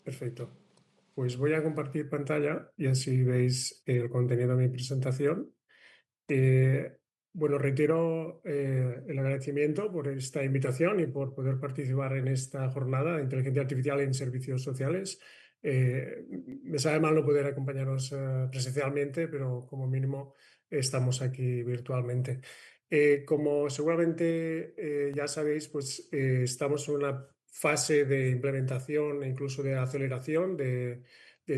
Perfecto. Pues voy a compartir pantalla y así veis el contenido de mi presentación. Eh, bueno, reitero el agradecimiento por esta invitación y por poder participar en esta jornada de inteligencia artificial en servicios sociales. Me sabe mal no poder acompañaros presencialmente, pero como mínimo estamos aquí virtualmente. Como seguramente ya sabéis, pues estamos en una fase de implementación e incluso de aceleración de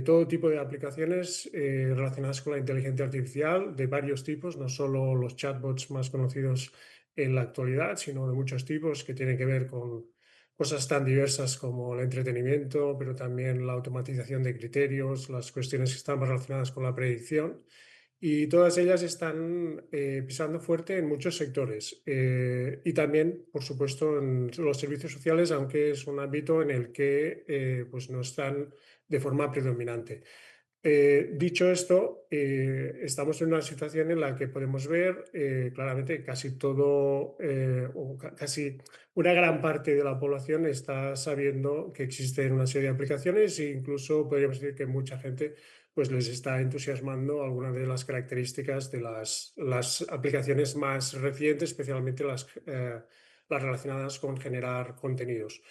todo tipo de aplicaciones relacionadas con la inteligencia artificial de varios tipos, no solo los chatbots más conocidos en la actualidad, sino de muchos tipos que tienen que ver con cosas tan diversas como el entretenimiento, pero también la automatización de criterios, las cuestiones que están más relacionadas con la predicción. Y todas ellas están pisando fuerte en muchos sectores y también, por supuesto, en los servicios sociales, aunque es un ámbito en el que pues no están de forma predominante. Dicho esto, estamos en una situación en la que podemos ver claramente que casi todo, casi una gran parte de la población está sabiendo que existen una serie de aplicaciones e incluso podríamos decir que mucha gente pues les está entusiasmando algunas de las características de las aplicaciones más recientes, especialmente las relacionadas con generar contenidos.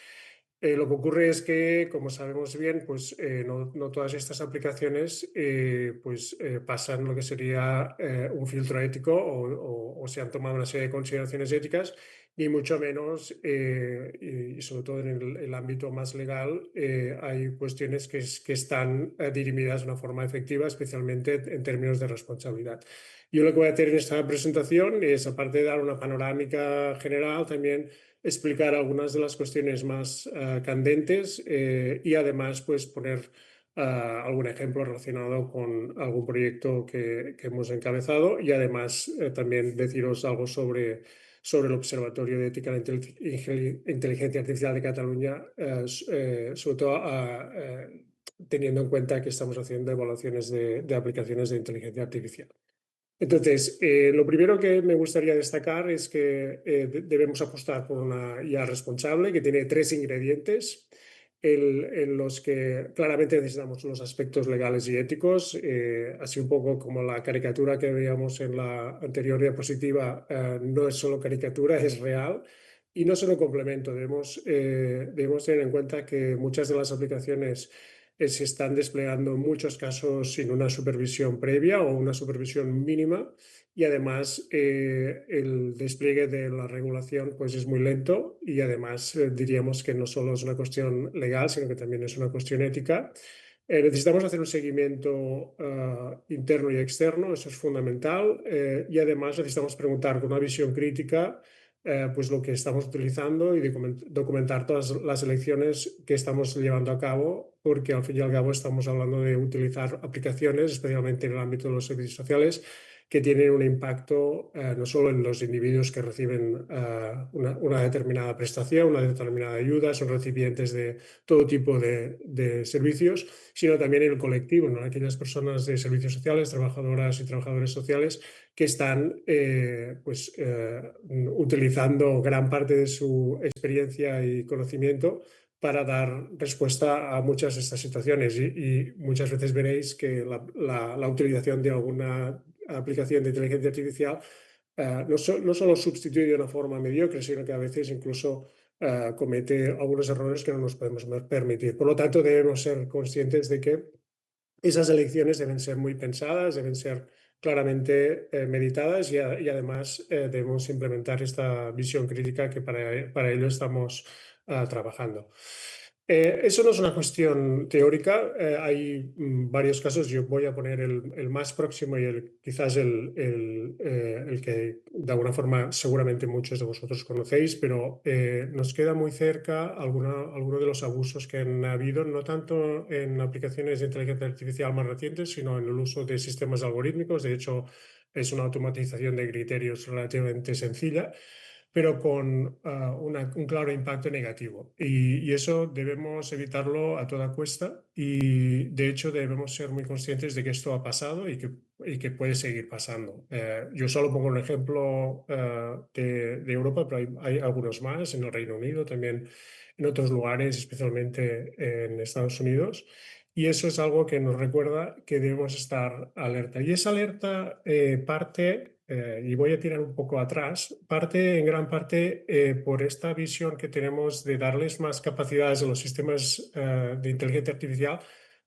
Lo que ocurre es que, como sabemos bien, pues no todas estas aplicaciones pasan lo que sería un filtro ético o se han tomado una serie de consideraciones éticas, ni mucho menos, y sobre todo en el ámbito más legal, hay cuestiones que están dirimidas de una forma efectiva, especialmente en términos de responsabilidad. Yo lo que voy a hacer en esta presentación es, aparte de dar una panorámica general, también explicar algunas de las cuestiones más candentes y además pues poner algún ejemplo relacionado con algún proyecto que hemos encabezado y además también deciros algo sobre el Observatorio de Ética de la Inteligencia Artificial de Cataluña, sobre todo teniendo en cuenta que estamos haciendo evaluaciones de aplicaciones de inteligencia artificial. Entonces, lo primero que me gustaría destacar es que debemos apostar por una IA responsable que tiene tres ingredientes en los que claramente necesitamos los aspectos legales y éticos, así un poco como la caricatura que veíamos en la anterior diapositiva, no es solo caricatura, es real. Y no solo complemento, debemos tener en cuenta que muchas de las aplicaciones se están desplegando en muchos casos sin una supervisión previa o una supervisión mínima y además el despliegue de la regulación pues es muy lento y además diríamos que no solo es una cuestión legal, sino que también es una cuestión ética. Necesitamos hacer un seguimiento interno y externo, eso es fundamental, y además necesitamos preguntar con una visión crítica pues lo que estamos utilizando y documentar todas las elecciones que estamos llevando a cabo, porque al fin y al cabo estamos hablando de utilizar aplicaciones, especialmente en el ámbito de los servicios sociales, que tienen un impacto no solo en los individuos que reciben una determinada prestación, una determinada ayuda, son recipientes de todo tipo de servicios, sino también en el colectivo, ¿no? Aquellas personas de servicios sociales, trabajadoras y trabajadores sociales que están utilizando gran parte de su experiencia y conocimiento para dar respuesta a muchas de estas situaciones y muchas veces veréis que la utilización de alguna aplicación de inteligencia artificial no solo sustituye de una forma mediocre, sino que a veces incluso comete algunos errores que no nos podemos permitir. Por lo tanto, debemos ser conscientes de que esas elecciones deben ser muy pensadas, deben ser claramente meditadas y además debemos implementar esta visión crítica que para ello estamos trabajando. Eso no es una cuestión teórica, hay varios casos, yo voy a poner el más próximo y quizás el que de alguna forma seguramente muchos de vosotros conocéis, pero nos queda muy cerca alguno de los abusos que han habido, no tanto en aplicaciones de inteligencia artificial más recientes, sino en el uso de sistemas algorítmicos. De hecho, es una automatización de criterios relativamente sencilla. pero con un claro impacto negativo. Y eso debemos evitarlo a toda cuesta y de hecho debemos ser muy conscientes de que esto ha pasado y que puede seguir pasando. Yo solo pongo un ejemplo de Europa, pero hay algunos más en el Reino Unido, también en otros lugares, especialmente en Estados Unidos. Y eso es algo que nos recuerda que debemos estar alerta. Y esa alerta parte, y voy a tirar un poco atrás, parte en gran parte por esta visión que tenemos de darles más capacidades a los sistemas de inteligencia artificial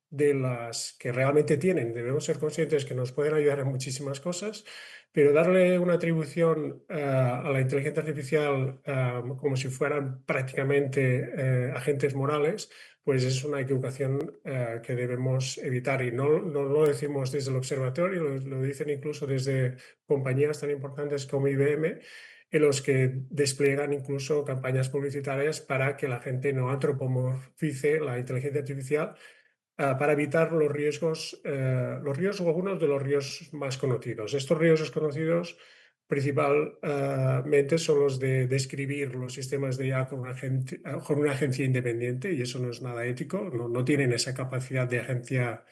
de las que realmente tienen. Debemos ser conscientes que nos pueden ayudar en muchísimas cosas, pero darle una atribución a la inteligencia artificial como si fueran prácticamente agentes morales, pues es una equivocación que debemos evitar. Y no lo decimos desde el observatorio, lo dicen incluso desde compañías tan importantes como IBM, en los que despliegan incluso campañas publicitarias para que la gente no antropomorfice la inteligencia artificial para evitar los riesgos, algunos de los riesgos más conocidos. Estos riesgos conocidos principalmente son los de describir los sistemas de IA con una agencia independiente, y eso no es nada ético, no tienen esa capacidad de agencia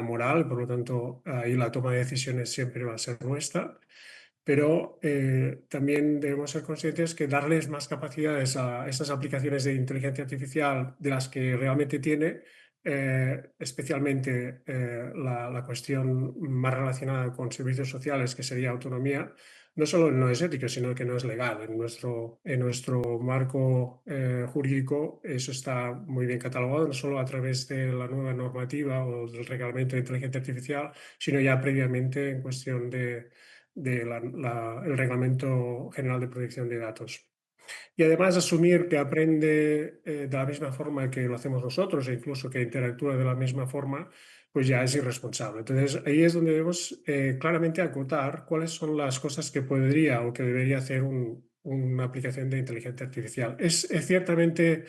moral, por lo tanto, ahí la toma de decisiones siempre va a ser nuestra. Pero también debemos ser conscientes que darles más capacidades a estas aplicaciones de inteligencia artificial de las que realmente tiene, especialmente la cuestión más relacionada con servicios sociales, que sería autonomía, no solo no es ético, sino que no es legal. En nuestro marco jurídico eso está muy bien catalogado, no solo a través de la nueva normativa o del reglamento de inteligencia artificial, sino ya previamente en cuestión del Reglamento General de Protección de Datos. Y además asumir que aprende de la misma forma que lo hacemos nosotros e incluso que interactúa de la misma forma, pues ya es irresponsable. Entonces ahí es donde debemos claramente acotar cuáles son las cosas que podría o que debería hacer una aplicación de inteligencia artificial. Es ciertamente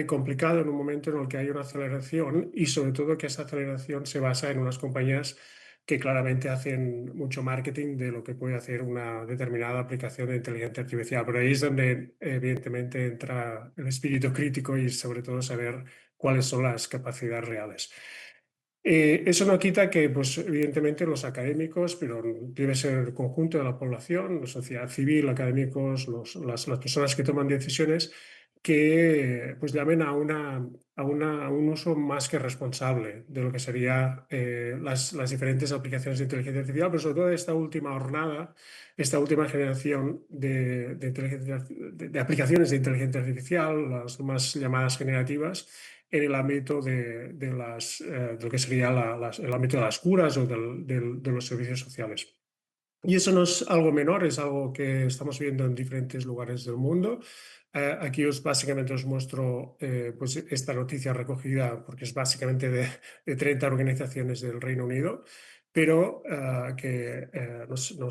complicado en un momento en el que hay una aceleración y sobre todo que esa aceleración se basa en unas compañías que claramente hacen mucho marketing de lo que puede hacer una determinada aplicación de inteligencia artificial. Pero ahí es donde evidentemente entra el espíritu crítico y sobre todo saber cuáles son las capacidades reales. Eso no quita que, pues, evidentemente, los académicos, pero debe ser el conjunto de la población, la sociedad civil, académicos, las personas que toman decisiones, que pues, llamen a un uso más que responsable de lo que serían las diferentes aplicaciones de inteligencia artificial, pero sobre todo esta última hornada, esta última generación de aplicaciones de inteligencia artificial, las más llamadas generativas en el ámbito de lo que sería el ámbito de las curas o de los servicios sociales. Y eso no es algo menor, es algo que estamos viendo en diferentes lugares del mundo. Aquí básicamente os muestro pues esta noticia recogida, porque es básicamente de 30 organizaciones del Reino Unido, pero que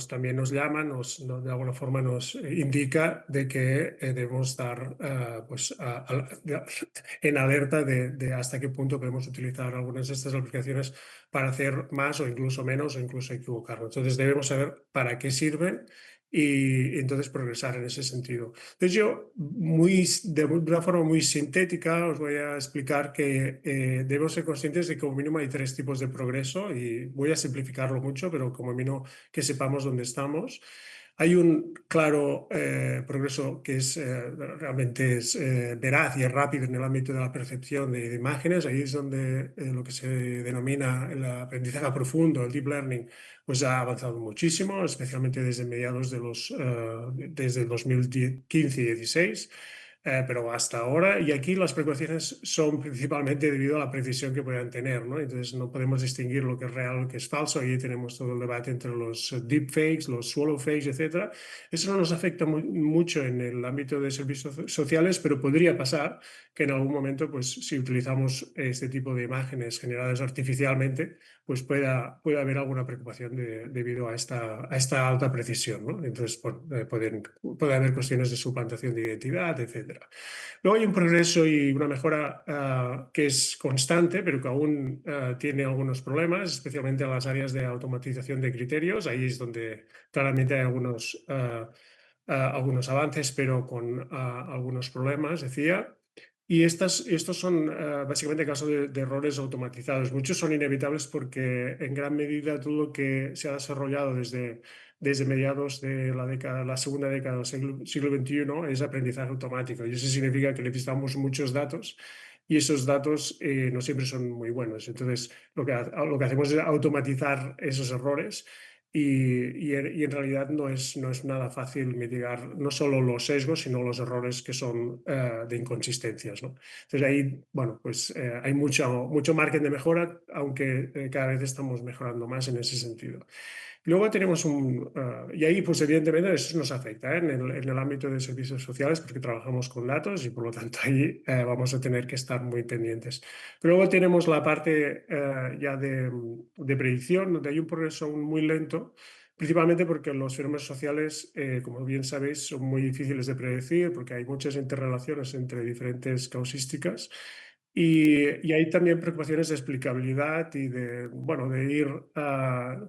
también nos llama, de alguna forma nos indica de que debemos estar pues, en alerta de hasta qué punto podemos utilizar algunas de estas aplicaciones para hacer más o incluso menos o incluso equivocarnos. Entonces debemos saber para qué sirven y entonces progresar en ese sentido. Entonces yo, de una forma muy sintética, os voy a explicar que debemos ser conscientes de que como mínimo hay tres tipos de progreso y voy a simplificarlo mucho, pero como mínimo que sepamos dónde estamos. Hay un claro progreso que realmente es veraz y es rápido en el ámbito de la percepción de imágenes. Ahí es donde lo que se denomina el aprendizaje profundo, el deep learning, pues ha avanzado muchísimo, especialmente desde el 2015 y 2016. Pero hasta ahora, y aquí las precauciones son principalmente debido a la precisión que puedan tener, ¿no? Entonces no podemos distinguir lo que es real, lo que es falso. Ahí tenemos todo el debate entre los deepfakes, los swallow fakes, etcétera. Eso no nos afecta mucho en el ámbito de servicios sociales, pero podría pasar que en algún momento, pues si utilizamos este tipo de imágenes generadas artificialmente, pues pueda haber alguna preocupación debido a esta alta precisión, ¿no? Entonces, bueno, puede haber cuestiones de suplantación de identidad, etcétera. Luego hay un progreso y una mejora que es constante, pero que aún tiene algunos problemas, especialmente en las áreas de automatización de criterios. Ahí es donde claramente hay algunos algunos avances, pero con algunos problemas, decía. Y estos son básicamente casos de errores automatizados. Muchos son inevitables porque en gran medida todo lo que se ha desarrollado desde mediados de la segunda década del siglo XXI es aprendizaje automático. Y eso significa que necesitamos muchos datos y esos datos no siempre son muy buenos. Entonces, lo que hacemos es automatizar esos errores y en realidad no es nada fácil mitigar no solo los sesgos, sino los errores que son de inconsistencias, ¿no? Entonces ahí, bueno, pues hay mucho margen de mejora, aunque cada vez estamos mejorando más en ese sentido. Luego tenemos y ahí pues evidentemente eso nos afecta, en el ámbito de servicios sociales porque trabajamos con datos y por lo tanto ahí vamos a tener que estar muy pendientes. Pero luego tenemos la parte ya de predicción, donde hay un progreso aún muy lento, principalmente porque los fenómenos sociales, como bien sabéis, son muy difíciles de predecir porque hay muchas interrelaciones entre diferentes causísticas. Y hay también preocupaciones de explicabilidad y bueno, de ir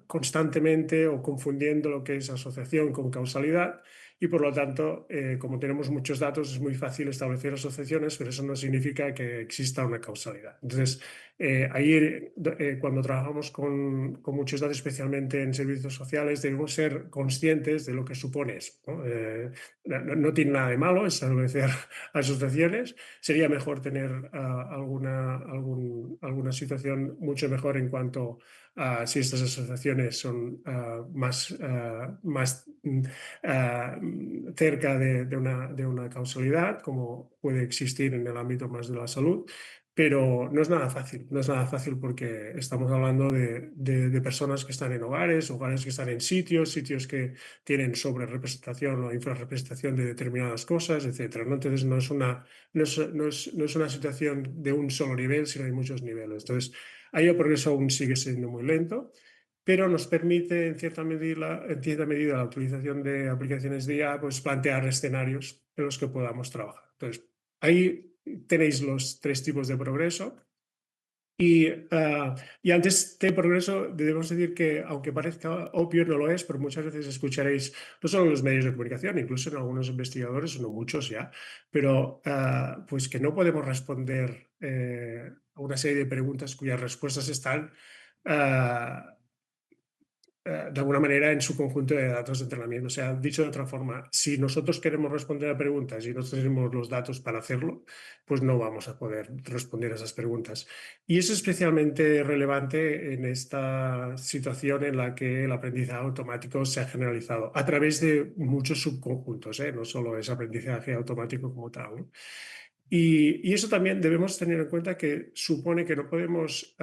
constantemente o confundiendo lo que es asociación con causalidad. Y por lo tanto, como tenemos muchos datos, es muy fácil establecer asociaciones, pero eso no significa que exista una causalidad. Entonces, ahí, cuando trabajamos con muchos datos, especialmente en servicios sociales, debemos ser conscientes de lo que supone eso, ¿no? No tiene nada de malo establecer asociaciones. Sería mejor tener alguna situación mucho mejor en cuanto a si estas asociaciones son más cerca de una causalidad, como puede existir en el ámbito más de la salud. Pero no es nada fácil, no es nada fácil porque estamos hablando de personas que están en hogares que están en sitios que tienen sobrerepresentación o infrarrepresentación de determinadas cosas, etcétera, ¿no? Entonces no es una situación de un solo nivel, sino hay muchos niveles. Entonces, ahí el progreso aún sigue siendo muy lento, pero nos permite en cierta medida la utilización de aplicaciones de IA, pues plantear escenarios en los que podamos trabajar. Entonces, ahí tenéis los tres tipos de progreso. Y antes de progreso, debemos decir que, aunque parezca obvio, no lo es, pero muchas veces escucharéis, no solo en los medios de comunicación, incluso en algunos investigadores, no muchos ya, pero pues que no podemos responder a una serie de preguntas cuyas respuestas están ah, de alguna manera en su conjunto de datos de entrenamiento. O sea, dicho de otra forma, si nosotros queremos responder a preguntas y no tenemos los datos para hacerlo, pues no vamos a poder responder a esas preguntas. Y es especialmente relevante en esta situación en la que el aprendizaje automático se ha generalizado a través de muchos subconjuntos, ¿eh? No solo es aprendizaje automático como tal, ¿no? Y eso también debemos tener en cuenta que supone que no podemos,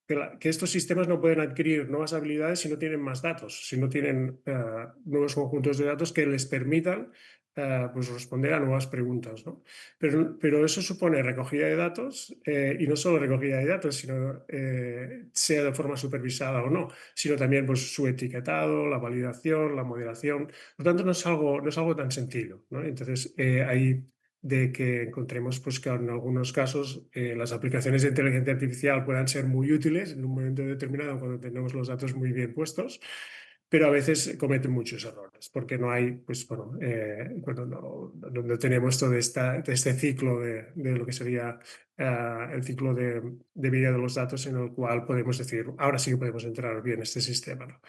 que estos sistemas no pueden adquirir nuevas habilidades si no tienen más datos, si no tienen nuevos conjuntos de datos que les permitan pues responder a nuevas preguntas, ¿no? Pero eso supone recogida de datos y no solo recogida de datos, sino sea de forma supervisada o no, sino también pues, su etiquetado, la validación, la moderación. Por lo tanto, no es algo tan sencillo, ¿no? Entonces, ahí de que encontremos pues, que en algunos casos las aplicaciones de inteligencia artificial puedan ser muy útiles en un momento determinado cuando tenemos los datos muy bien puestos, pero a veces cometen muchos errores porque no hay, pues bueno, no tenemos todo este ciclo de lo que sería el ciclo de vida de los datos en el cual podemos decir, ahora sí que podemos entrar bien este sistema, ¿no?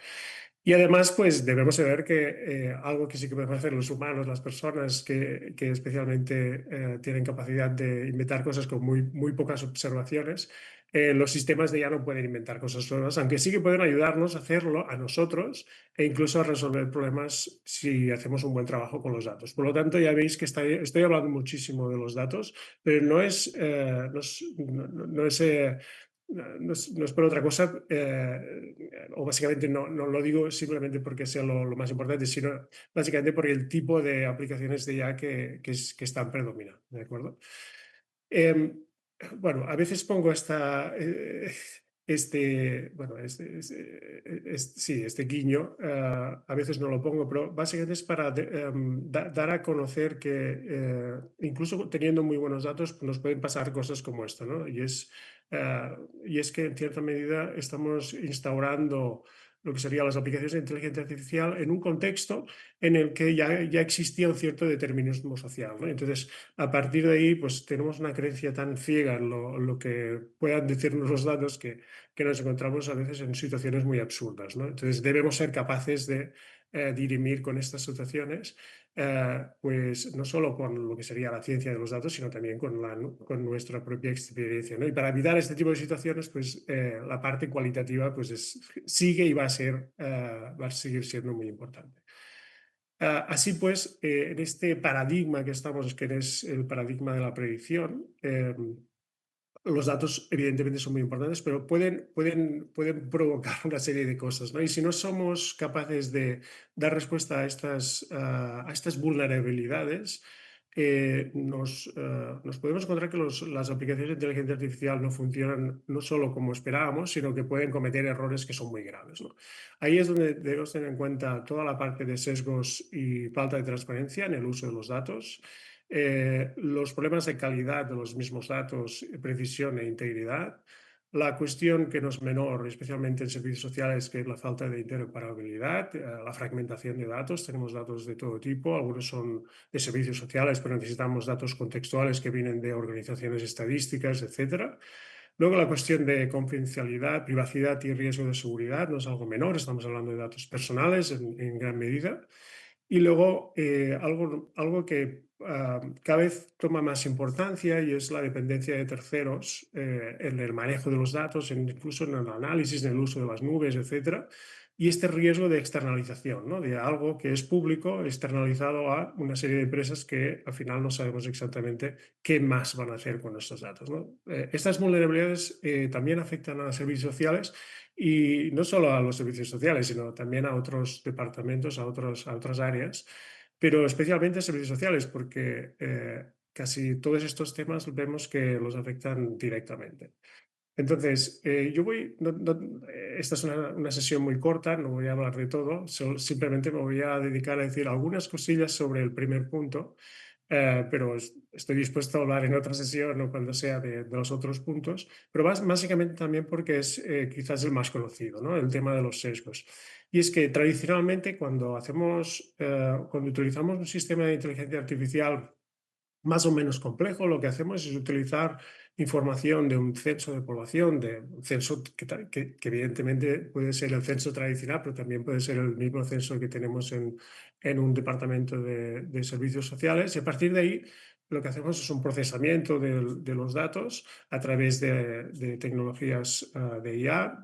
Y además, pues debemos saber que algo que sí que podemos hacer los humanos, las personas que especialmente tienen capacidad de inventar cosas con muy, muy pocas observaciones, los sistemas de IA no pueden inventar cosas nuevas, aunque sí que pueden ayudarnos a hacerlo a nosotros e incluso a resolver problemas si hacemos un buen trabajo con los datos. Por lo tanto, ya veis que estoy hablando muchísimo de los datos, pero no es por otra cosa, o básicamente no lo digo simplemente porque sea lo más importante, sino básicamente por el tipo de aplicaciones de IA que están predominando, ¿de acuerdo? Eh, bueno, a veces pongo bueno, sí, este guiño, a veces no lo pongo, pero básicamente es para dar a conocer que incluso teniendo muy buenos datos pues nos pueden pasar cosas como esto, ¿no? Y es que en cierta medida estamos instaurando lo que serían las aplicaciones de inteligencia artificial en un contexto en el que ya existía un cierto determinismo social, ¿no? Entonces, a partir de ahí, pues tenemos una creencia tan ciega en lo que puedan decirnos los datos que nos encontramos a veces en situaciones muy absurdas, ¿no? Entonces, debemos ser capaces de dirimir con estas situaciones, pues no solo con lo que sería la ciencia de los datos, sino también con nuestra propia experiencia, ¿no? Y para evitar este tipo de situaciones, pues la parte cualitativa pues sigue y va a seguir siendo muy importante. Así pues, en este paradigma que estamos, que es el paradigma de la predicción, los datos evidentemente son muy importantes, pero pueden provocar una serie de cosas, ¿no? Y si no somos capaces de dar respuesta a estas vulnerabilidades, nos podemos encontrar que las aplicaciones de inteligencia artificial no funcionan no solo como esperábamos, sino que pueden cometer errores que son muy graves, ¿no? Ahí es donde debemos tener en cuenta toda la parte de sesgos y falta de transparencia en el uso de los datos, los problemas de calidad de los mismos datos, precisión e integridad, la cuestión que no es menor, especialmente en servicios sociales, que es la falta de interoperabilidad, la fragmentación de datos. Tenemos datos de todo tipo, algunos son de servicios sociales, pero necesitamos datos contextuales que vienen de organizaciones estadísticas, etcétera. Luego la cuestión de confidencialidad, privacidad y riesgo de seguridad no es algo menor, estamos hablando de datos personales en gran medida. Y luego algo que cada vez toma más importancia y es la dependencia de terceros en el manejo de los datos, incluso en el análisis, en el uso de las nubes, etcétera. Y este riesgo de externalización, ¿no? De algo que es público externalizado a una serie de empresas que al final no sabemos exactamente qué más van a hacer con estos datos, ¿no? Estas vulnerabilidades también afectan a los servicios sociales y no solo a los servicios sociales, sino también a otros departamentos, a otras áreas, pero especialmente a servicios sociales, porque casi todos estos temas vemos que los afectan directamente. Entonces, esta es una sesión muy corta, no voy a hablar de todo, simplemente me voy a dedicar a decir algunas cosillas sobre el primer punto, pero estoy dispuesto a hablar en otra sesión o cuando sea de los otros puntos, pero básicamente también porque es quizás el más conocido, ¿no? El tema de los sesgos. Y es que tradicionalmente cuando utilizamos un sistema de inteligencia artificial más o menos complejo, lo que hacemos es utilizar información de un censo de población, de un censo que evidentemente puede ser el censo tradicional, pero también puede ser el mismo censo que tenemos en un departamento de servicios sociales. Y a partir de ahí, lo que hacemos es un procesamiento de los datos a través de tecnologías de IA.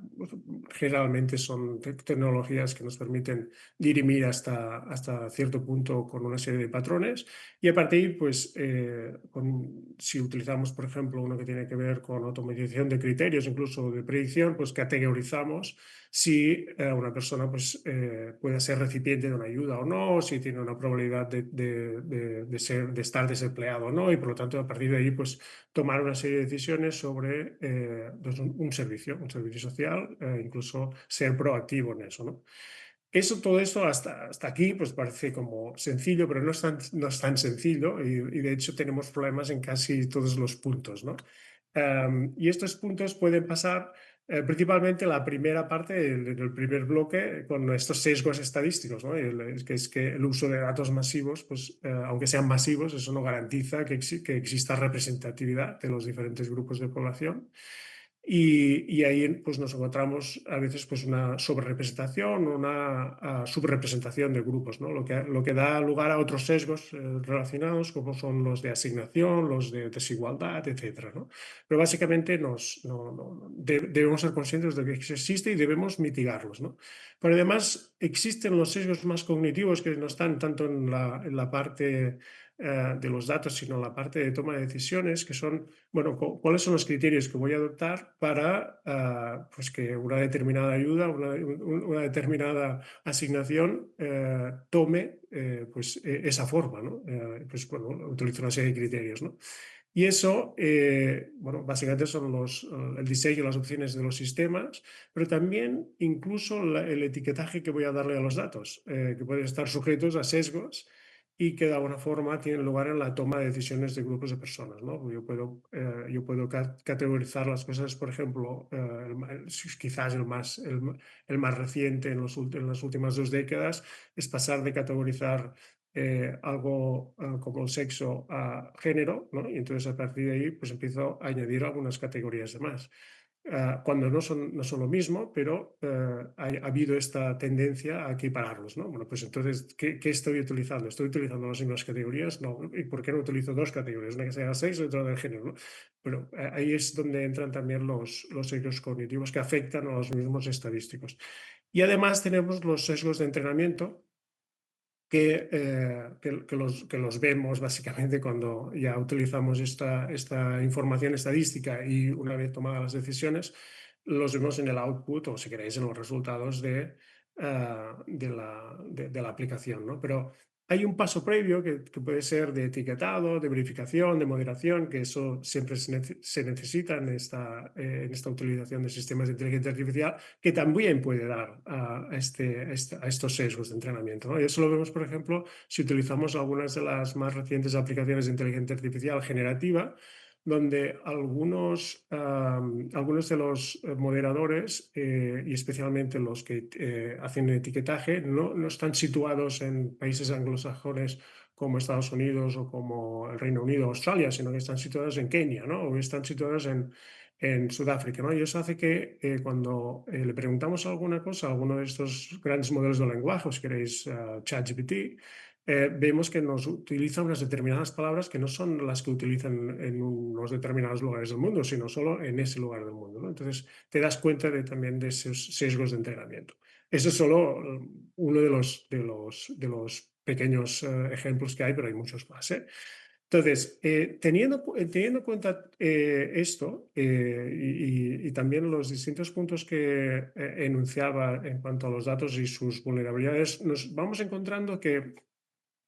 Generalmente son tecnologías que nos permiten dirimir hasta cierto punto con una serie de patrones. Y a partir, pues, si utilizamos, por ejemplo, uno que tiene que ver con automatización de criterios, incluso de predicción, pues categorizamos si una persona pues, puede ser recipiente de una ayuda o no, si tiene una probabilidad de estar desempleado o no, y por lo tanto, a partir de ahí, pues, tomar una serie de decisiones sobre pues, un servicio social, incluso ser proactivo en eso, ¿no? Todo esto hasta aquí pues parece como sencillo, pero no es tan sencillo y de hecho tenemos problemas en casi todos los puntos, ¿no? Y estos puntos pueden pasar principalmente la primera parte, el primer bloque, con estos sesgos estadísticos, ¿no? Es que el uso de datos masivos, pues aunque sean masivos, eso no garantiza que exista representatividad de los diferentes grupos de población. Y ahí pues, nos encontramos a veces pues, una sobrerepresentación o una subrepresentación de grupos, ¿no? Lo que da lugar a otros sesgos relacionados, como son los de asignación, los de desigualdad, etcétera, ¿no? Pero básicamente debemos ser conscientes de que eso existe y debemos mitigarlos, ¿no? Pero además existen los sesgos más cognitivos que no están tanto en la parte de los datos, sino en la parte de toma de decisiones, que son bueno, ¿cuáles son los criterios que voy a adoptar para pues que una determinada ayuda, una determinada asignación tome pues, esa forma, ¿no? Pues bueno, utilizo una serie de criterios, ¿no? Y eso, bueno, básicamente son el diseño, las opciones de los sistemas, pero también incluso el etiquetaje que voy a darle a los datos, que pueden estar sujetos a sesgos y que de alguna forma tienen lugar en la toma de decisiones de grupos de personas, ¿no? Yo puedo categorizar las cosas, por ejemplo, quizás el más reciente en las últimas 2 décadas es pasar de categorizar algo como el sexo a género, ¿no? Y entonces a partir de ahí pues empiezo a añadir algunas categorías de más. Cuando no son lo mismo, pero ha habido esta tendencia a equipararlos, ¿no? Bueno, pues entonces, ¿qué estoy utilizando? ¿Estoy utilizando las mismas categorías? No. ¿Y por qué no utilizo 2 categorías? Una que sea seis y otra del género, ¿no? Pero ahí es donde entran también los sesgos cognitivos que afectan a los mismos estadísticos. Y además tenemos los sesgos de entrenamiento, que los vemos básicamente cuando ya utilizamos esta información estadística y una vez tomadas las decisiones, los vemos en el output o si queréis en los resultados de la aplicación, ¿no? Pero hay un paso previo que puede ser de etiquetado, de verificación, de moderación, que eso siempre se necesita en esta utilización de sistemas de inteligencia artificial, que también puede dar a estos sesgos de entrenamiento, ¿no? Y eso lo vemos, por ejemplo, si utilizamos algunas de las más recientes aplicaciones de inteligencia artificial generativa, donde algunos de los moderadores, y especialmente los que hacen etiquetaje, no están situados en países anglosajones como Estados Unidos o como el Reino Unido o Australia, sino que están situados en Kenia, ¿no? O están situados en Sudáfrica, ¿no? Y eso hace que cuando le preguntamos alguna cosa a alguno de estos grandes modelos de lenguaje, si queréis ChatGPT, vemos que nos utiliza unas determinadas palabras que no son las que utilizan en unos determinados lugares del mundo, sino solo en ese lugar del mundo, ¿no? Entonces te das cuenta también de esos sesgos de entrenamiento. Eso es solo uno de los pequeños ejemplos que hay, pero hay muchos más, ¿eh? Entonces, teniendo en cuenta esto y también los distintos puntos que enunciaba en cuanto a los datos y sus vulnerabilidades, nos vamos encontrando que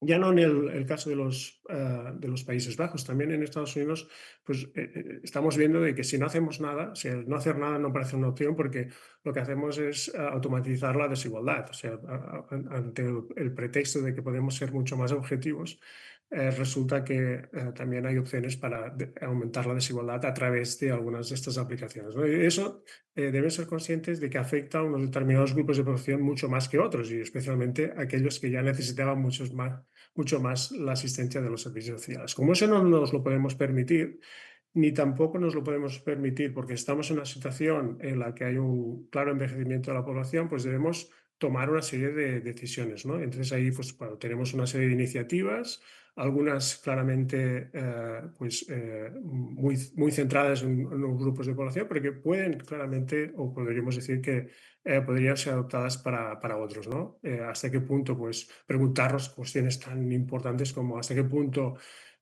ya no en el caso de los Países Bajos, también en Estados Unidos, pues estamos viendo de que si no hacemos nada, si el no hacer nada no parece una opción porque lo que hacemos es automatizar la desigualdad. O sea, ante el pretexto de que podemos ser mucho más objetivos, resulta que también hay opciones para aumentar la desigualdad a través de algunas de estas aplicaciones, ¿no? Y eso deben ser conscientes de que afecta a unos determinados grupos de población mucho más que otros y especialmente aquellos que ya necesitaban mucho más la asistencia de los servicios sociales. Como eso no nos lo podemos permitir, ni tampoco nos lo podemos permitir porque estamos en una situación en la que hay un claro envejecimiento de la población, pues debemos tomar una serie de decisiones, ¿no? Entonces ahí pues, bueno, tenemos una serie de iniciativas, algunas claramente muy centradas en los grupos de población, pero que pueden claramente, o podríamos decir que podrían ser adoptadas para otros, ¿no? ¿Hasta qué punto? Pues preguntarnos cuestiones tan importantes como hasta qué punto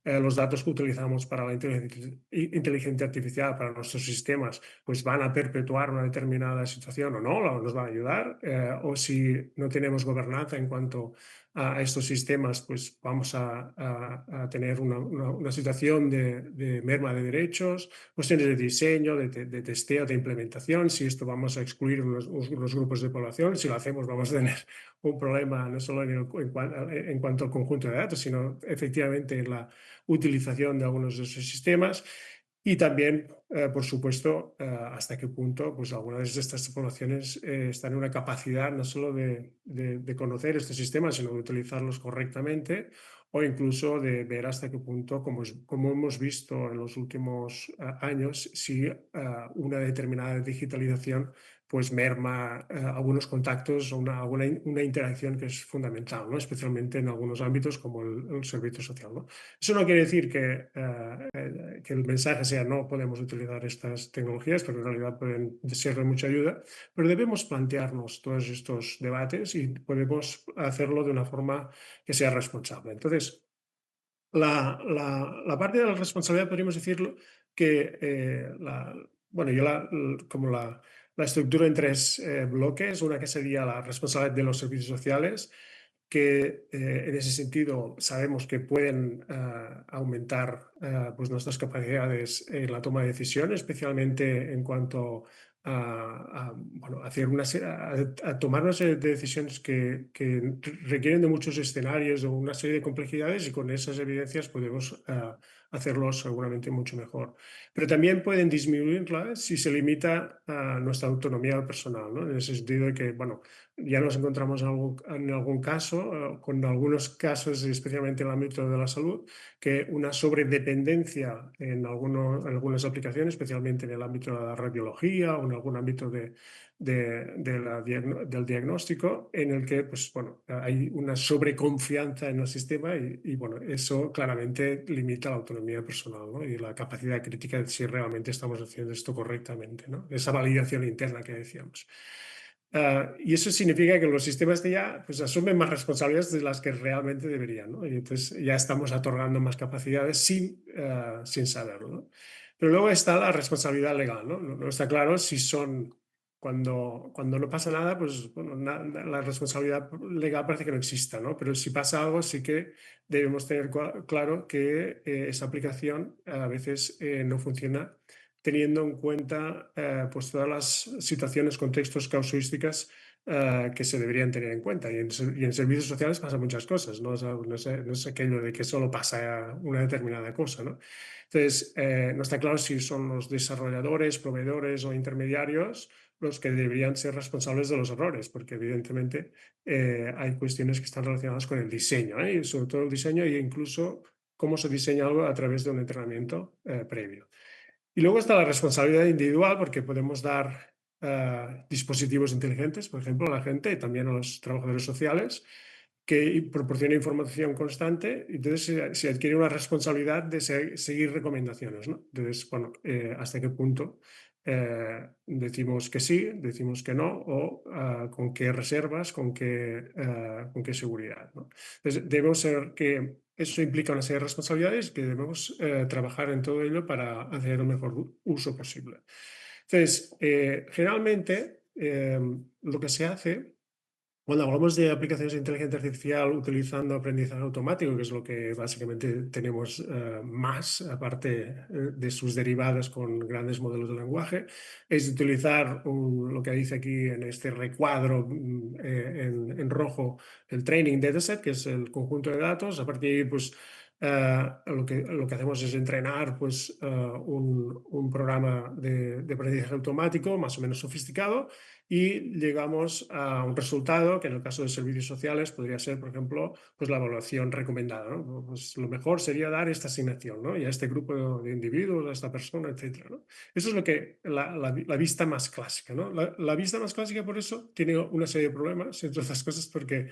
los datos que utilizamos para la inteligencia artificial, para nuestros sistemas, pues van a perpetuar una determinada situación o no, o nos van a ayudar, o si no tenemos gobernanza en cuanto a estos sistemas, pues vamos a tener una situación de merma de derechos, cuestiones de diseño, de testeo, de implementación, si esto vamos a excluir unos grupos de población, si lo hacemos vamos a tener un problema no solo en cuanto al conjunto de datos, sino efectivamente en la utilización de algunos de esos sistemas y también, por supuesto, hasta qué punto pues, algunas de estas poblaciones están en una capacidad no solo de conocer estos sistemas, sino de utilizarlos correctamente o incluso de ver hasta qué punto, como hemos visto en los últimos años, si una determinada digitalización pues merma algunos contactos o una interacción que es fundamental, ¿no? Especialmente en algunos ámbitos como el servicio social, ¿no? Eso no quiere decir que el mensaje sea no podemos utilizar estas tecnologías, porque en realidad pueden ser de mucha ayuda, pero debemos plantearnos todos estos debates y podemos hacerlo de una forma que sea responsable. Entonces, la parte de la responsabilidad podríamos decirlo que, bueno, yo como la estructura en 3 bloques, una que sería la responsabilidad de los servicios sociales, que en ese sentido sabemos que pueden aumentar pues nuestras capacidades en la toma de decisiones, especialmente en cuanto bueno, hacer a tomar una serie de decisiones que requieren de muchos escenarios o una serie de complejidades, y con esas evidencias podemos hacerlo seguramente mucho mejor. Pero también pueden disminuirla si se limita a nuestra autonomía personal, ¿no? En el sentido de que, bueno, ya nos encontramos en algún caso, con algunos casos, especialmente en el ámbito de la salud, que una sobredependencia en algunas aplicaciones, especialmente en el ámbito de la radiología o en algún ámbito del diagnóstico, en el que pues, bueno, hay una sobreconfianza en el sistema y, bueno, eso claramente limita la autonomía personal, ¿no? Y la capacidad crítica de si realmente estamos haciendo esto correctamente, ¿no? Esa validación interna que decíamos. Y eso significa que los sistemas de IA pues, asumen más responsabilidades de las que realmente deberían, ¿no? Y entonces ya estamos otorgando más capacidades sin saberlo, ¿no? Pero luego está la responsabilidad legal, ¿no? No está claro si son, cuando no pasa nada, pues bueno, la responsabilidad legal parece que no exista, ¿no? Pero si pasa algo, sí que debemos tener claro que esa aplicación a veces no funciona teniendo en cuenta pues todas las situaciones, contextos, casuísticas que se deberían tener en cuenta. Y en servicios sociales pasan muchas cosas, ¿no? O sea, no es aquello de que solo pasa una determinada cosa, ¿no? Entonces, no está claro si son los desarrolladores, proveedores o intermediarios los que deberían ser responsables de los errores, porque evidentemente hay cuestiones que están relacionadas con el diseño, y sobre todo el diseño e incluso cómo se diseña algo a través de un entrenamiento previo. Y luego está la responsabilidad individual, porque podemos dar dispositivos inteligentes, por ejemplo, a la gente y también a los trabajadores sociales, que proporciona información constante. Entonces se adquiere una responsabilidad de seguir recomendaciones, ¿no? Entonces, bueno, ¿hasta qué punto decimos que sí, decimos que no, o con qué reservas, con qué seguridad, ¿no? Entonces, debemos ser que eso implica una serie de responsabilidades que debemos trabajar en todo ello para hacer el mejor uso posible. Entonces, generalmente, lo que se hace cuando hablamos de aplicaciones de inteligencia artificial utilizando aprendizaje automático, que es lo que básicamente tenemos más, aparte de sus derivadas con grandes modelos de lenguaje, es utilizar lo que dice aquí en este recuadro en rojo, el training dataset, que es el conjunto de datos. A partir de ahí, pues, lo que hacemos es entrenar pues, un programa de aprendizaje automático más o menos sofisticado, y llegamos a un resultado que en el caso de servicios sociales podría ser, por ejemplo, pues la evaluación recomendada, ¿no? Pues lo mejor sería dar esta asignación, ¿no? Y a este grupo de individuos, a esta persona, etcétera, ¿no? Eso es lo que la vista más clásica, ¿no? La vista más clásica, por eso, tiene una serie de problemas, entre otras cosas, porque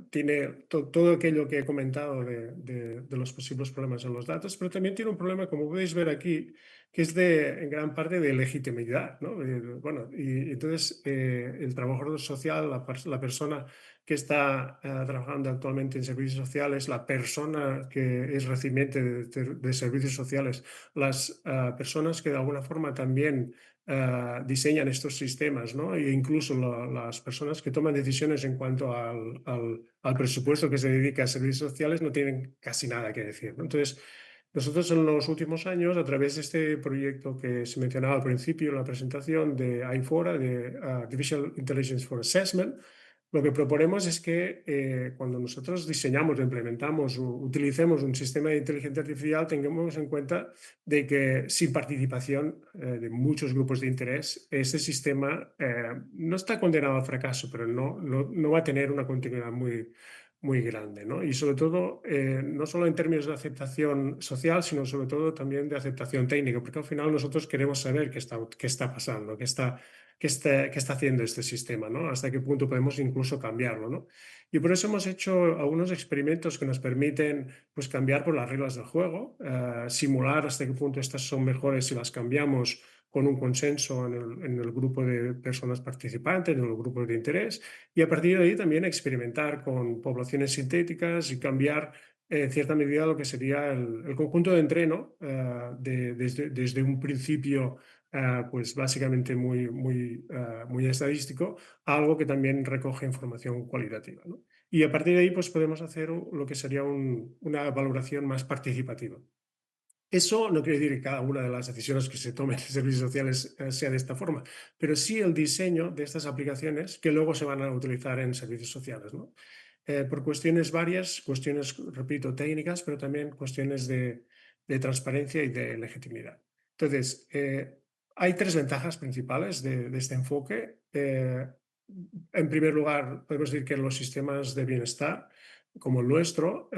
tiene todo aquello que he comentado de los posibles problemas en los datos, pero también tiene un problema, como podéis ver aquí, que es en gran parte de legitimidad, ¿no? Bueno, y entonces el trabajador social, la persona que está trabajando actualmente en servicios sociales, la persona que es recipiente de servicios sociales, las personas que de alguna forma también diseñan estos sistemas, ¿no? E incluso las personas que toman decisiones en cuanto al presupuesto que se dedica a servicios sociales no tienen casi nada que decir, ¿no? Entonces, nosotros en los últimos años, a través de este proyecto que se mencionaba al principio en la presentación de i4, de Artificial Intelligence for Assessment, lo que proponemos es que cuando nosotros diseñamos, implementamos o utilicemos un sistema de inteligencia artificial, tengamos en cuenta de que sin participación de muchos grupos de interés, ese sistema no está condenado al fracaso, pero no va a tener una continuidad muy grande, ¿no? Y sobre todo, no solo en términos de aceptación social, sino sobre todo también de aceptación técnica, porque al final nosotros queremos saber qué está pasando, qué está haciendo este sistema, ¿no? Hasta qué punto podemos incluso cambiarlo, ¿no? Y por eso hemos hecho algunos experimentos que nos permiten pues, cambiar por las reglas del juego, simular hasta qué punto estas son mejores si las cambiamos con un consenso en el grupo de personas participantes, en el grupo de interés, y a partir de ahí también experimentar con poblaciones sintéticas y cambiar en cierta medida lo que sería el conjunto de entreno desde un principio pues básicamente muy estadístico, a algo que también recoge información cualitativa, ¿no? Y a partir de ahí, pues podemos hacer lo que sería una valoración más participativa. Eso no quiere decir que cada una de las decisiones que se tomen en servicios sociales sea de esta forma, pero sí el diseño de estas aplicaciones que luego se van a utilizar en servicios sociales, ¿no? Por cuestiones varias, cuestiones, repito, técnicas, pero también cuestiones de transparencia y de legitimidad. Entonces, hay tres ventajas principales de este enfoque. En primer lugar, podemos decir que los sistemas de bienestar como el nuestro,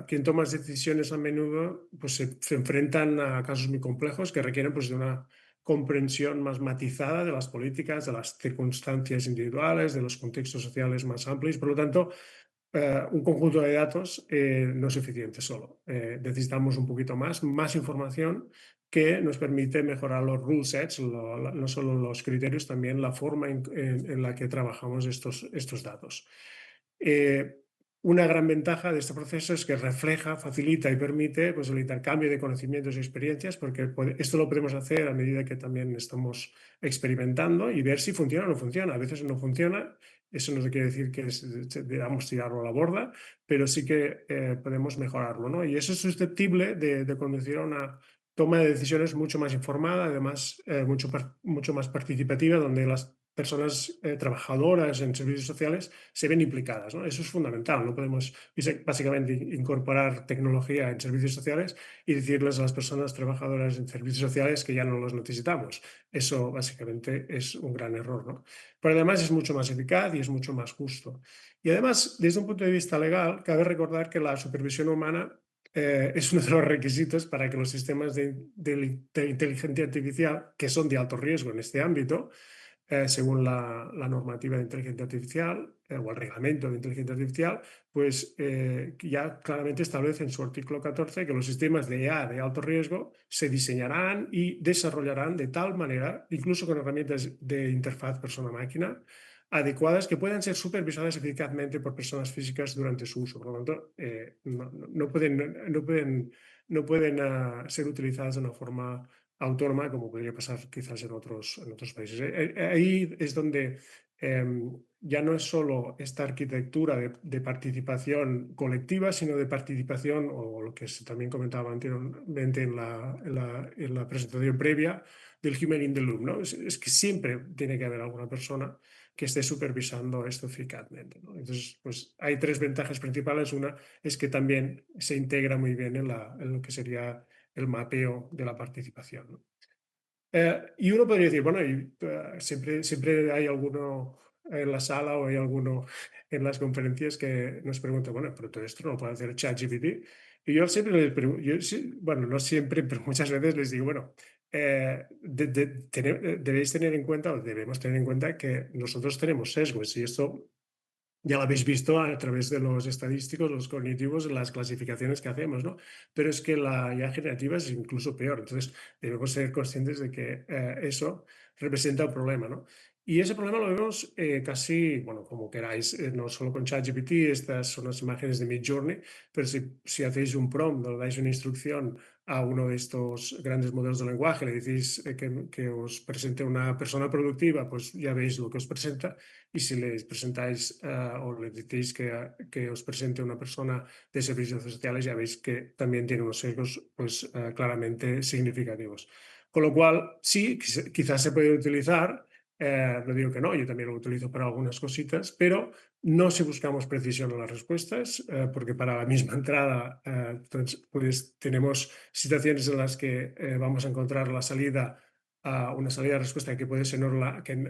quien toma las decisiones a menudo pues se enfrentan a casos muy complejos que requieren pues, de una comprensión más matizada de las políticas, de las circunstancias individuales, de los contextos sociales más amplios. Por lo tanto, un conjunto de datos no es suficiente solo. Necesitamos un poquito más información que nos permite mejorar los rule sets, no solo los criterios, también la forma en la que trabajamos estos datos. Eh, una gran ventaja de este proceso es que refleja, facilita y permite pues, el intercambio de conocimientos y experiencias, porque esto lo podemos hacer a medida que también estamos experimentando y ver si funciona o no funciona. A veces no funciona, eso no quiere decir que debamos tirarlo a la borda, pero sí que podemos mejorarlo, ¿no? Y eso es susceptible de conducir a una toma de decisiones mucho más informada, además mucho más participativa, donde las personas trabajadoras en servicios sociales se ven implicadas, ¿no? Eso es fundamental. No podemos básicamente incorporar tecnología en servicios sociales y decirles a las personas trabajadoras en servicios sociales que ya no los necesitamos. Eso básicamente es un gran error, ¿no? Pero además es mucho más eficaz y es mucho más justo. Y además, desde un punto de vista legal, cabe recordar que la supervisión humana es uno de los requisitos para que los sistemas de inteligencia artificial, que son de alto riesgo en este ámbito, según la normativa de inteligencia artificial o el reglamento de inteligencia artificial, pues ya claramente establece en su artículo 14 que los sistemas de IA de alto riesgo se diseñarán y desarrollarán de tal manera, incluso con herramientas de interfaz persona-máquina, adecuadas que puedan ser supervisadas eficazmente por personas físicas durante su uso. Por lo tanto, no pueden ser utilizadas de una forma autónoma, como podría pasar quizás en otros países. Ahí es donde ya no es solo esta arquitectura de participación colectiva, sino de participación, o lo que se también comentaba anteriormente en la presentación previa, del human in the loop, ¿no? Es que siempre tiene que haber alguna persona que esté supervisando esto eficazmente, ¿no? Entonces, pues hay tres ventajas principales. Una es que también se integra muy bien en lo que sería el mapeo de la participación, ¿no? Y uno podría decir, bueno, siempre hay alguno en la sala o hay alguno en las conferencias que nos pregunta, bueno, pero todo esto no lo puede hacer ChatGPT. Y yo siempre les pregunto, bueno, no siempre, pero muchas veces les digo, bueno, debéis tener en cuenta, o debemos tener en cuenta que nosotros tenemos sesgos y esto ya lo habéis visto a través de los estadísticos, los cognitivos, las clasificaciones que hacemos, ¿no? Pero es que la IA generativa es incluso peor. Entonces, debemos ser conscientes de que eso representa un problema, ¿no? Y ese problema lo vemos casi, bueno, como queráis, no solo con ChatGPT, estas son las imágenes de Midjourney, pero si hacéis un prompt o dais una instrucción a uno de estos grandes modelos de lenguaje, le decís que os presente una persona productiva, pues ya veis lo que os presenta. Y si les presentáis o le decís que os presente una persona de servicios sociales, ya veis que también tiene unos sesgos pues, claramente significativos. Con lo cual, sí, quizás se puede utilizar, no digo que no, yo también lo utilizo para algunas cositas, pero no si buscamos precisión en las respuestas, porque para la misma entrada pues, tenemos situaciones en las que vamos a encontrar la salida a una salida de respuesta que puede ser,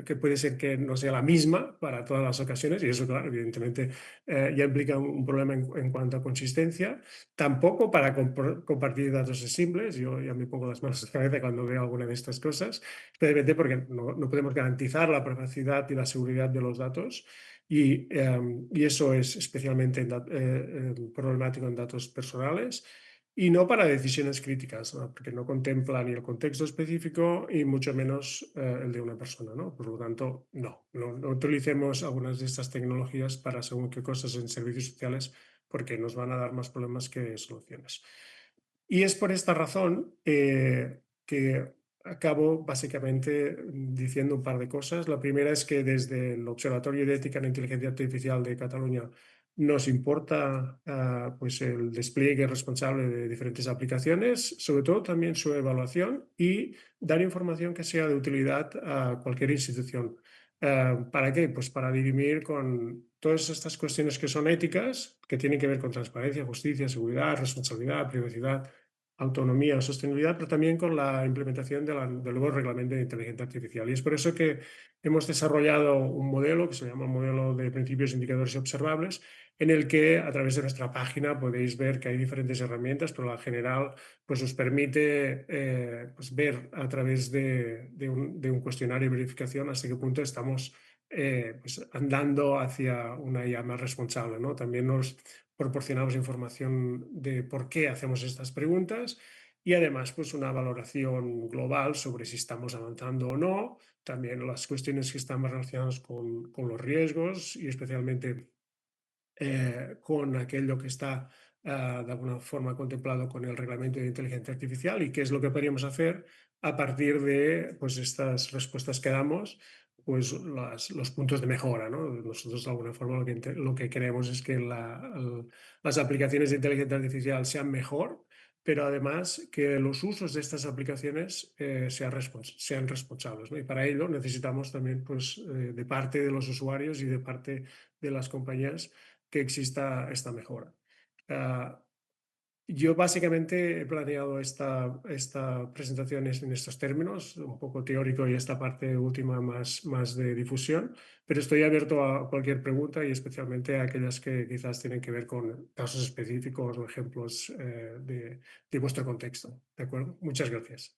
que puede ser que no sea la misma para todas las ocasiones, y eso, claro, evidentemente ya implica un problema en cuanto a consistencia. Tampoco para compartir datos sensibles, yo ya me pongo las manos en la cabeza cuando veo alguna de estas cosas, especialmente porque no podemos garantizar la privacidad y la seguridad de los datos. Y eso es especialmente problemático en datos personales. Y no para decisiones críticas, ¿no? Porque no contempla ni el contexto específico y mucho menos el de una persona, ¿no? Por lo tanto, no utilicemos algunas de estas tecnologías para según qué cosas en servicios sociales, porque nos van a dar más problemas que soluciones. Y es por esta razón que acabo básicamente diciendo un par de cosas. La primera es que desde el Observatorio de Ética en la Inteligencia Artificial de Cataluña nos importa pues el despliegue responsable de diferentes aplicaciones, sobre todo también su evaluación y dar información que sea de utilidad a cualquier institución. ¿Para qué? Pues para dirimir con todas estas cuestiones que son éticas, que tienen que ver con transparencia, justicia, seguridad, responsabilidad, privacidad, autonomía o sostenibilidad, pero también con la implementación del nuevo reglamento de inteligencia artificial. Y es por eso que hemos desarrollado un modelo que se llama modelo de principios, indicadores y observables, en el que a través de nuestra página podéis ver que hay diferentes herramientas, pero la general pues os permite pues ver a través de un cuestionario de verificación hasta qué punto estamos pues andando hacia una IA más responsable, ¿no? También nos proporcionamos información de por qué hacemos estas preguntas y además pues una valoración global sobre si estamos avanzando o no, también las cuestiones que están más relacionadas con los riesgos y especialmente con aquello que está de alguna forma contemplado con el reglamento de inteligencia artificial y qué es lo que podríamos hacer a partir de pues, estas respuestas que damos, pues los puntos de mejora, ¿no? Nosotros de alguna forma lo que queremos es que las aplicaciones de inteligencia artificial sean mejor, pero además que los usos de estas aplicaciones sean responsables, ¿no? Y para ello necesitamos también pues, de parte de los usuarios y de parte de las compañías que exista esta mejora. Yo básicamente he planeado esta presentación en estos términos, un poco teórico y esta parte última más de difusión, pero estoy abierto a cualquier pregunta y especialmente a aquellas que quizás tienen que ver con casos específicos o ejemplos de vuestro contexto. ¿De acuerdo? Muchas gracias.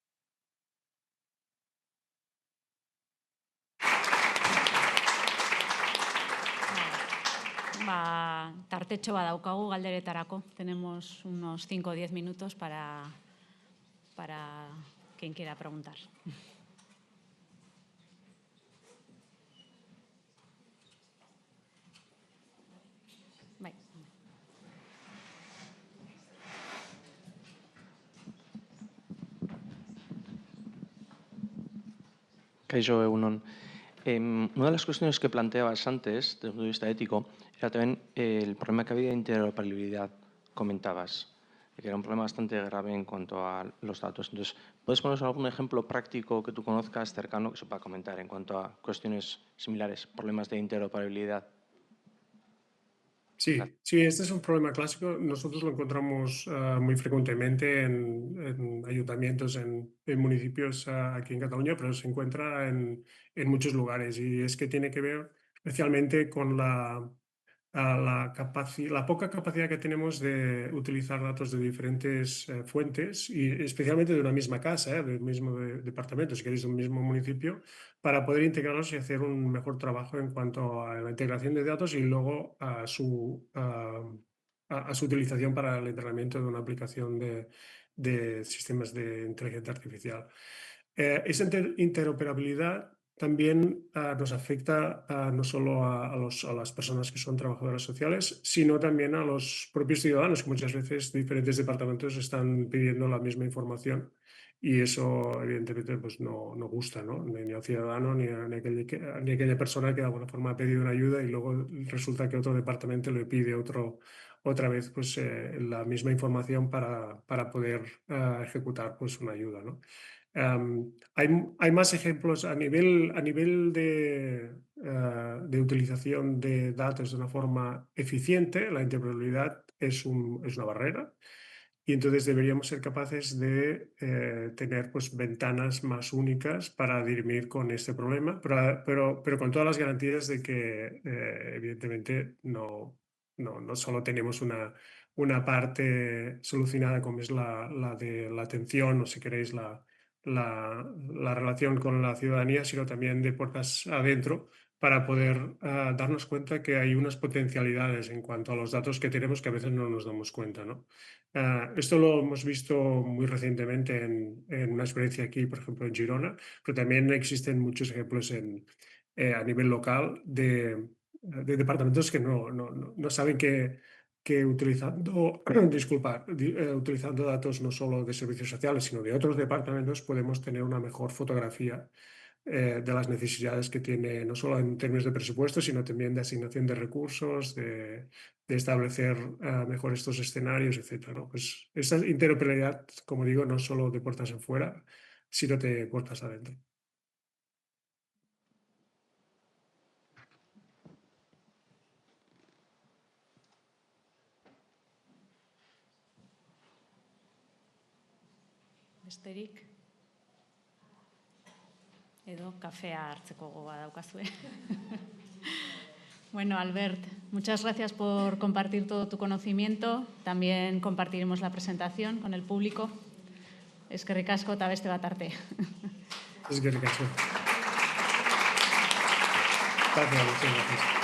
Tartetxo bat daukagu galderetarako. Tenemos unos 5 o 10 minutos para quien quiera preguntar. Bai. Kaixo, egunon. Una de las cuestiones que planteabas antes, desde el punto de vista ético, era también el problema que había de interoperabilidad, comentabas, que era un problema bastante grave en cuanto a los datos. Entonces, ¿puedes ponernos algún ejemplo práctico que tú conozcas, cercano, que se pueda comentar en cuanto a cuestiones similares, problemas de interoperabilidad? Sí, sí, este es un problema clásico. Nosotros lo encontramos muy frecuentemente en ayuntamientos, en municipios aquí en Cataluña, pero se encuentra en muchos lugares y es que tiene que ver especialmente con la poca capacidad que tenemos de utilizar datos de diferentes fuentes y especialmente de una misma casa, del mismo departamento, si queréis, de un mismo municipio, para poder integrarlos y hacer un mejor trabajo en cuanto a la integración de datos y luego a su utilización para el entrenamiento de una aplicación de sistemas de inteligencia artificial. Esa interoperabilidad también nos afecta no solo a las personas que son trabajadoras sociales, sino también a los propios ciudadanos, que muchas veces diferentes departamentos están pidiendo la misma información y eso evidentemente pues no gusta, ¿no? Ni al ciudadano ni a aquella persona que de alguna forma ha pedido una ayuda y luego resulta que otro departamento le pide otra vez pues, la misma información para poder ejecutar pues, una ayuda, ¿no? Hay más ejemplos a nivel de utilización de datos de una forma eficiente. La interoperabilidad es una barrera y entonces deberíamos ser capaces de tener pues, ventanas más únicas para dirimir con este problema, pero con todas las garantías de que evidentemente no solo tenemos una parte solucionada como es la de la atención o si queréis la relación con la ciudadanía, sino también de puertas adentro para poder darnos cuenta que hay unas potencialidades en cuanto a los datos que tenemos que a veces no nos damos cuenta, ¿no? Esto lo hemos visto muy recientemente en una experiencia aquí, por ejemplo, en Girona, pero también existen muchos ejemplos a nivel local de departamentos que no saben que utilizando, utilizando datos no solo de servicios sociales, sino de otros departamentos, podemos tener una mejor fotografía de las necesidades que tiene, no solo en términos de presupuesto, sino también de asignación de recursos, de establecer mejor estos escenarios, etc., ¿no? Pues esta interoperabilidad, como digo, no solo de puertas en fuera, sino de puertas adentro. Besterik? Edo kafea hartzeko gogoa daukazue. Bueno, Albert, muchas gracias por compartir todo tu conocimiento. También compartiremos la presentación con el público. Eskerrik asko eta beste bat arte. Eskerrik asko. Gracias.